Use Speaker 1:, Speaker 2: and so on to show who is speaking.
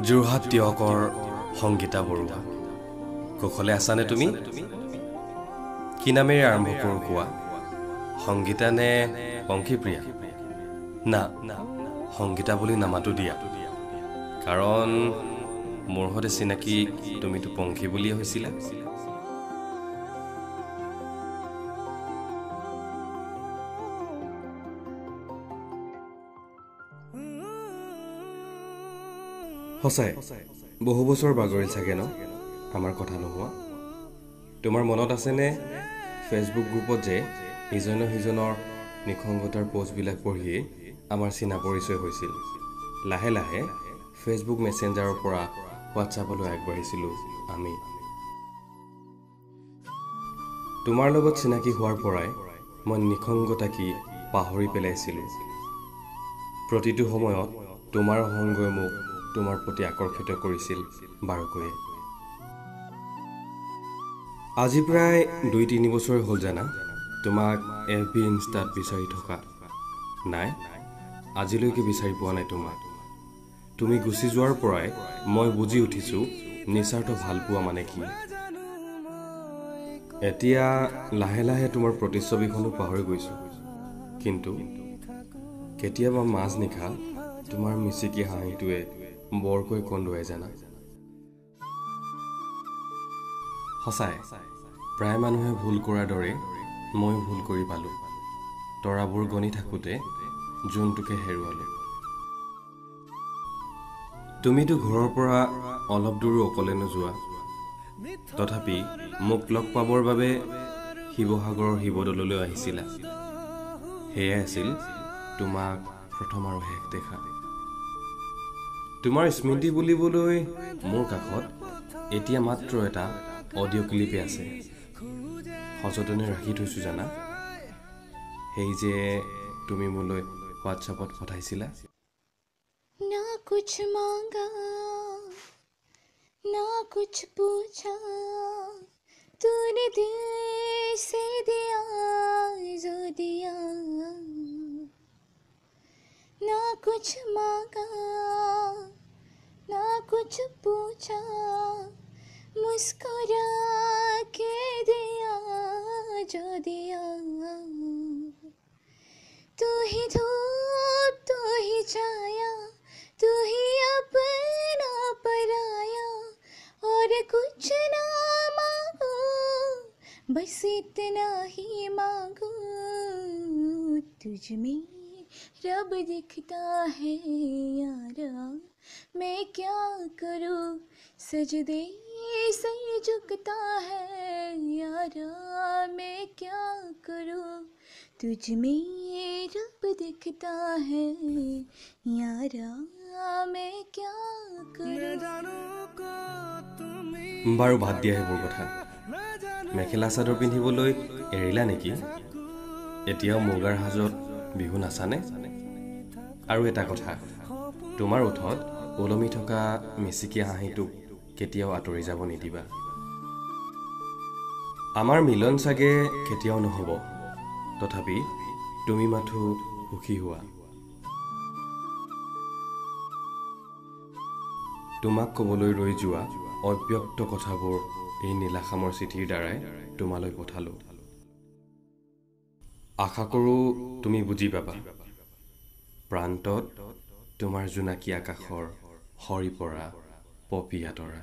Speaker 1: যোৰহাট তিয়কৰ সংগীতা বৰুৱা কুশলে আছানে তুমি কি নামেৰে আৰম্ভ কৰোঁ কোৱা সংগীতা নে পংখীপ্ৰিয়া না সংগীতা বুলি নামাতো দিয়া কাৰণ মোৰ হতে চিনাকি তুমিতো পংখী বুলিয়ে হৈছিলা হসাই বহু বছৰ বাগৰিল চাগে ন আমাৰ কথা নোহোৱা তোমাৰ মনত আছে নে ফেচবুক গ্ৰুপত যে ইজনে সিজনৰ নিখংগতাৰ পোষ্টবিলাক পঢ়ি আমাৰ চিনা পৰিচয় হৈছিল লাহে লাহে ফেচবুক মেছেঞ্জাৰৰ পৰা হোৱাটছআপলৈ আগবাঢ়িছিলো আমি তোমাৰ লগত চিনাকি হোৱাৰ পৰাই মই নিখংগতা কি পাহৰি পেলাইছিলো প্ৰতিটো সময়ত তোমাৰ সংগই মোক তোমাৰ প্ৰতি আকৰ্ষিত কৰিছিল বাৰকৈ আজি প্ৰায় 2-3 বছৰ হ'ল জানা তোমাক এফবি ইনষ্টাত বিচাৰি থকা নাই আজিলৈকে বিচাৰি পোৱা নাই তোমাক তুমি গুচি যোৱাৰ পৰাই মই বুজি উঠিছো নিস্বাৰ্থ ভাল পোৱা মানে কি এতিয়া লাহে লাহে তোমাৰ প্ৰতিচ্ছবিখনো পাহৰি গৈছো কিন্তু কেতিয়াবা মাজ নিশা তোমাৰ মিচিকি হাঁহিটোৱে বৰকৈ কন্দুৱাই জানা হসাই প্ৰায় মানুহে ভুল কৰাৰ দৰে মই ভুল কৰি পালো তৰাবোৰ গণি থাকোতে জোনটোকে হেৰুৱালো তুমিতো ঘৰৰ পৰা অলপ দূৰ অকলে নোযোৱা তথাপি মোক লগ পাবৰ বাবে শিৱসাগৰৰ শিৱদৌললৈ আহিছিলা সেয়াই আছিল তোমাক প্ৰথম আৰু শেষ দেখা তোমাৰ স্মৃতি বুলিবলৈ মোৰ কাষত এতিয়া মাত্ৰ এটা অডিঅ' ক্লিপে আছে সযতনে ৰাখি থৈছো জানা সেই যে তুমি মোলৈ হোৱাটছআপত পঠাইছিলা
Speaker 2: ना कुछ मांगा ना कुछ पूछा तूने दिल से दिया जो दिया ना कुछ मांगा ना कुछ पूछा मुस्कुरा के दिया जो दिया तू ही धूप तू ही छाया तू ही अपना पराया और कुछ ना मांगू बस इतना ही मांगू तुझ में रब दिखता है यारा मैं क्या करूं सजदे से झुकता है यारा मैं क्या करूं तुझ में रब दिखता है यारा मैं क्या करूं
Speaker 1: বাৰু ভাত দিয়া সেইবোৰ কথা মেখেলা চাদৰ পিন্ধিবলৈ এৰিলা নেকি এতিয়াও মুগাৰ হাজত বিহু নাচানে আৰু এটা কথা তোমাৰ ওঠত ওলমি থকা মিচিকি হাঁহিটো কেতিয়াও আঁতৰি যাব নিদিবা আমাৰ মিলন চাগে কেতিয়াও নহব তথাপি তুমি মাথো সুখী হোৱা তোমাক ক'বলৈ ৰৈ যোৱা অব্যক্ত কথাবোৰ এই নীলাখামৰ চিঠিৰ দ্বাৰাই তোমালৈ পঠালো আশা কৰো তুমি বুজি পাবা প্ৰান্তত তোমাৰ জোনাকী আকাশৰ সৰি পৰা পপীয়া তৰা